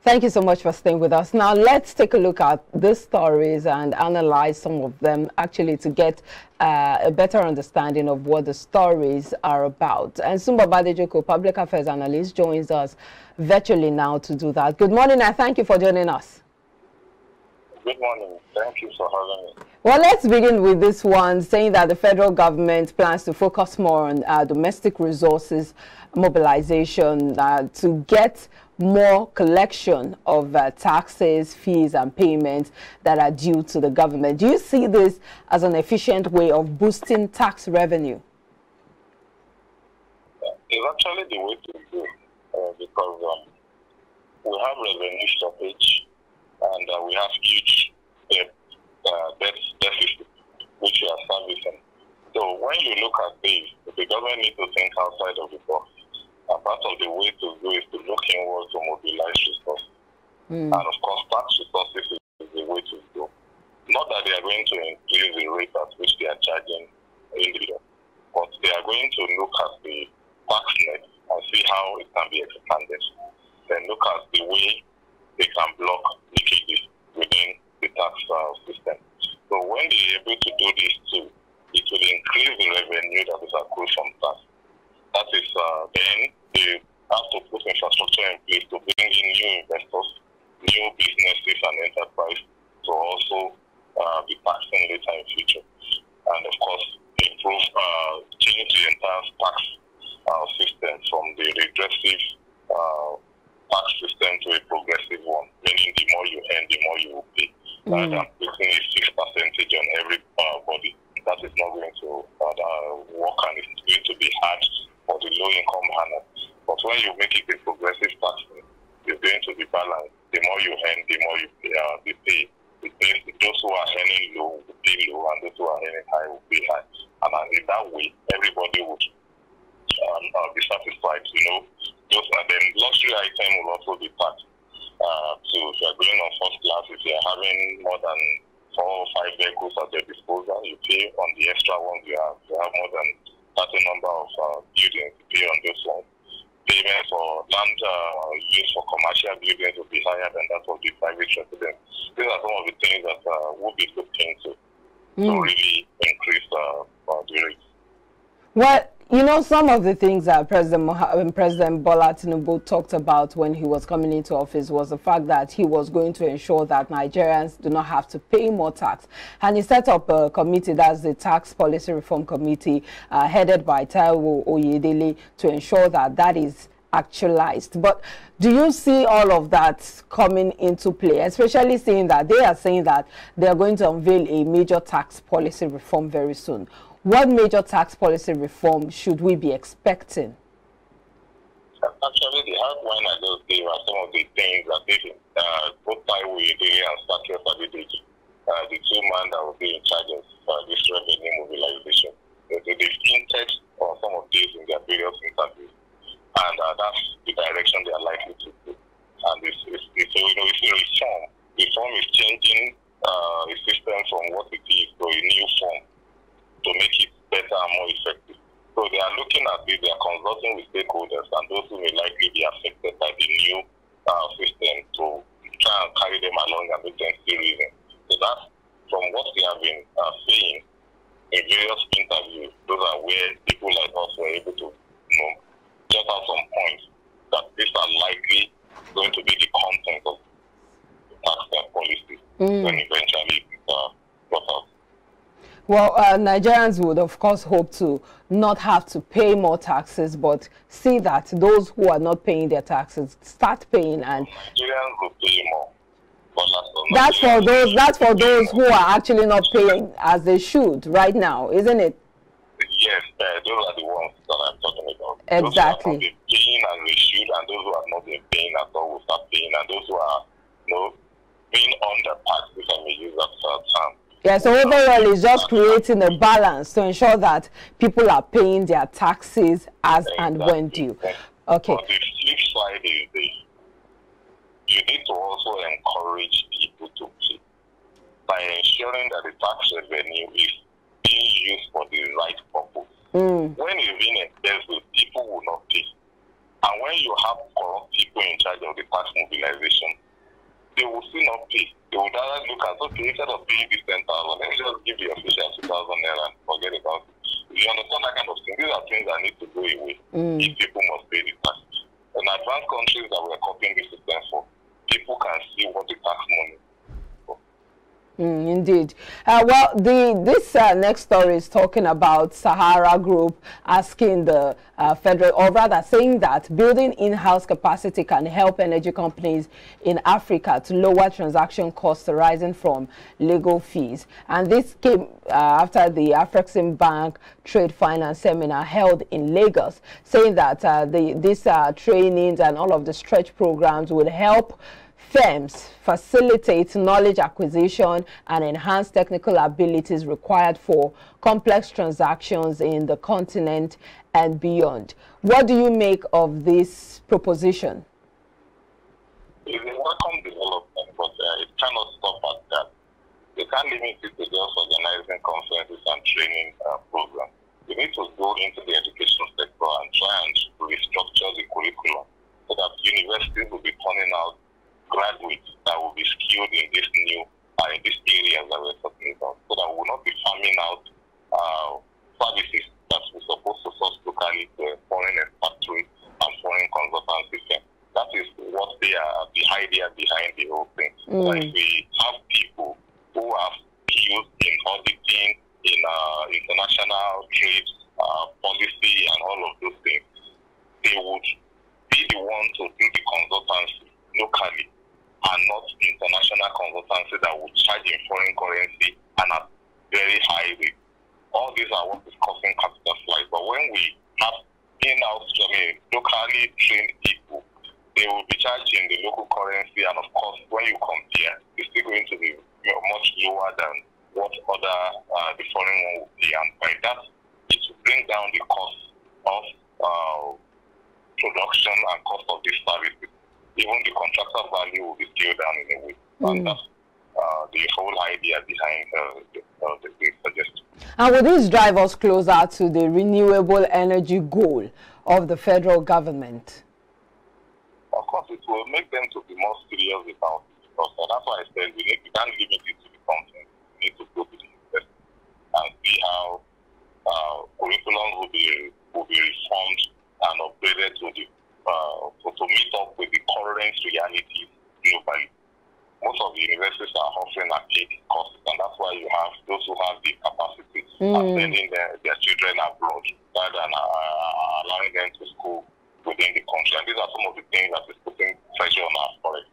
Thank you so much for staying with us. Now, let's take a look at these stories and analyze some of them, actually, to get a better understanding of what the stories are about. And Sumba Badejoko, public affairs analyst, joins us virtually now to do that. Good morning, and thank you for joining us. Good morning. Thank you for having me. Well, let's begin with this one, saying that the federal government plans to focus more on domestic resources mobilization to get more collection of taxes, fees, and payments that are due to the government. Do you see this as an efficient way of boosting tax revenue? It's actually the way to go because we have revenue shortage and we have huge debt deficit, which we are servicing. So when you look at this, the government needs to think outside of the box. And part of the way to go is to look inward to mobilize resources. And of course, tax resources is the way to go. Not that they are going to increase the rate at which they are charging individuals, but they are going to look at the tax net and see how it can be expanded. Then look at the way they can block leakages within the tax system. So when they are able to do this too, it will increase the revenue that is accrued from tax. That is, then they have to put infrastructure in place to bring in new investors, new businesses and enterprise to also be taxing later in future. And of course, improve, change the entire tax system from the regressive tax system to a progressive one, meaning the more you earn, the more you will pay. Rather than putting a fixed percentage on every body, that is not going to work, and it's going to be hard for the low-income earners. But when you make it a progressive tax, it's going to be balanced. The more you earn, the more you pay. It means those who are earning low will pay low, and those who are earning high will pay high. And in that way, everybody would be satisfied. You know, those and then luxury item will also be taxed. So if you are going on first class, if you are having more than 4 or 5 vehicles at your disposal, you pay on the extra ones you have. You have more than certain number of buildings to pay on those ones. Payment for land used for commercial buildings will be higher than that of the private residents. These are some of the things that will be looked into to really increase the rates. Well, you know, some of the things that President Bola Tinubu talked about when he was coming into office was the fact that he was going to ensure that Nigerians do not have to pay more tax. And he set up a committee, that's the Tax Policy Reform Committee, headed by Taiwo Oyedele, to ensure that that is actualized. But do you see all of that coming into play, especially seeing that they are saying that they are going to unveil a major tax policy reform very soon? What major tax policy reform should we be expecting? Actually, the outline I just gave are some of the things that they both Taiwo Oyedele and StarTimes the two men that will be in charge of this revenue mobilization. They've hinted on some of these in their various interviews, and that's the direction they are likely to go. And it's a reform. Reform is changing a system from what it is to a new form, to make it better and more effective. So they are looking at it, they are consulting with stakeholders and those who may likely be affected by the new system to try and carry them along and make them still reason. So that's from what they have been saying in various interviews. Those are where people like us were able to jot out some points that these are likely going to be the content of the tax policy when eventually brought out. Well, Nigerians would, of course, hope to not have to pay more taxes, but see that those who are not paying their taxes start paying. And Nigerians will pay more. That's for those who are actually not paying as they should right now, isn't it? Yes, those are the ones that I'm talking about. Exactly. Those who have not been paying as they should, and those who have not been paying at all will start paying, and those who are being underpacked, if I may use that term. Yeah, so overall, it's just creating a balance to ensure that people are paying their taxes as and when due. Okay. But the flip side is this. You need to also encourage people to pay by ensuring that the tax revenue is being used for the right purpose. When it's being expensive, people will not pay. And when you have corrupt people in charge of the tax mobilization, they will still not pay. They would rather look at, okay, instead of paying this 10,000, let's just give the official 2,000 naira and forget about it. You understand that kind of thing? These are things that need to go away if people must pay the tax. In advanced countries that we're copying this system for, people can see what the tax money. Indeed. Well, this next story is talking about Sahara Group asking the federal, or rather saying that building in-house capacity can help energy companies in Africa to lower transaction costs arising from legal fees. And this came after the Afrexim Bank Trade Finance Seminar held in Lagos, saying that these trainings and all of the stretch programs will help firms facilitate knowledge acquisition and enhance technical abilities required for complex transactions in the continent and beyond. What do you make of this proposition? It's a welcome development, but it cannot stop at that. They can't limit it to just organizing conferences and training programs. We need to go into the education sector and try and restructure the curriculum so that universities will be turning out graduates that will be skilled in this new in these areas that we're talking about, so that we will not be farming out services that we're supposed to source locally to foreign factories and foreign consultancy firms. That is what they are, the idea behind the whole thing. So if we have people who have skills in auditing, in international trade policy and all of those things, they would be the one to do the consultancy locally, and not international consultancy that would charge in foreign currency and at very high rates. All these are what is causing capital flight. But when we have in-house, locally trained people, they will be charged in the local currency, and of course, when you compare, it's still going to be much lower than what other the foreign one would be. And by that, it will bring down the cost of production and cost of these services. Even the contractor value will be scaled down in a way. And that's the whole idea behind the suggestion. And will this drive us closer to the renewable energy goal of the federal government? Of course, it will make them to be more serious about it. Because that's why I said we can't limit it to the content. We need to go to the university and see how curriculum will be reformed and upgraded to the to meet up with the current realities globally. Most of the universities are offering archaic courses, and that's why you have those who have the capacity of sending their children abroad rather than allowing them to school within the country. And these are some of the things that is putting pressure on our foreign.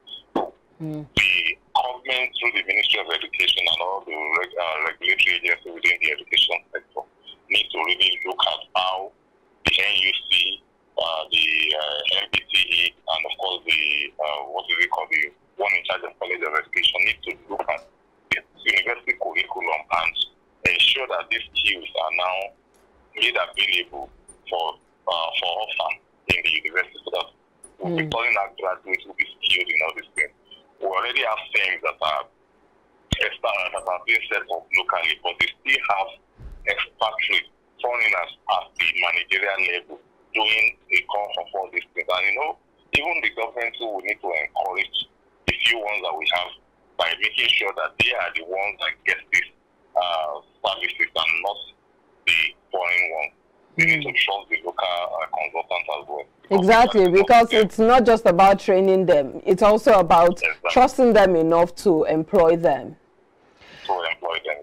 The government, through the Ministry of Education and all the regulatory agencies within the education sector, need to really look at how the NUC, the MPTE, and of course the what do we call the one in charge of College of Education, need to look at the university curriculum and ensure that these skills are now made available for offer in the university, so that we'll be calling our graduates will be skilled in all these things. We already have things that are being set up locally, but they still have expatriate foreigners at the managerial level doing a call for all these things. And even the government too will need to encourage the few ones that we have by making sure that they are the ones that get these services and not the foreign ones. We need to trust the local consultants as well. Exactly, because it's not just about training them, it's also about trusting them enough to employ them.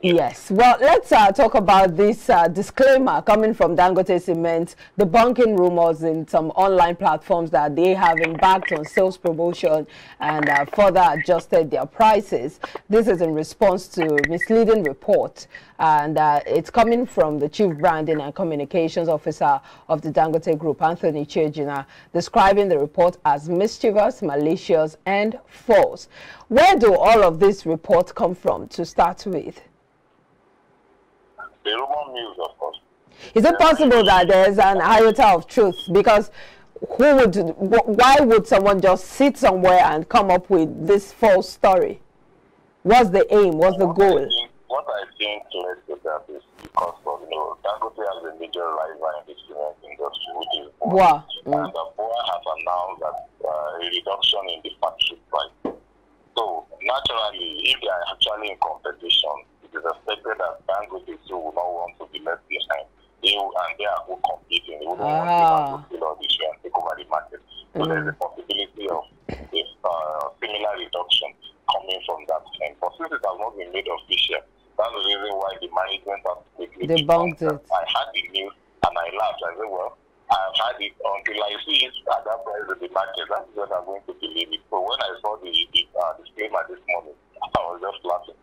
Yes. Well, let's talk about this disclaimer coming from Dangote Cement, debunking rumors in some online platforms that they have embarked on sales promotion and further adjusted their prices. This is in response to misleading report, and it's coming from the Chief Branding and Communications Officer of the Dangote Group, Anthony Chejina, describing the report as mischievous, malicious, and false. Where do all of these reports come from to start with? The rumor mills, of course. Is it possible that there's an iota of truth? Because why would someone just sit somewhere and come up with this false story? What's the aim? What's the goal? What I think led to that is because of, Dangote has a major rival in the cement industry, which is BOA. And BOA has announced that a reduction in the factory price. So if they are actually in competition, it is expected that Dangote too will not want to be left behind. And they are both competing. They wouldn't want to fill all this and take over the market. So there is a possibility of a similar reduction coming from that end. But since it has not been made official, that's the reason why the management has quickly debunked it. I had the news and I laughed. I said, well, I've had it until I see it at that price in the market. That's when I'm going to believe it. So when I saw the disclaimer this morning, I was just laughing.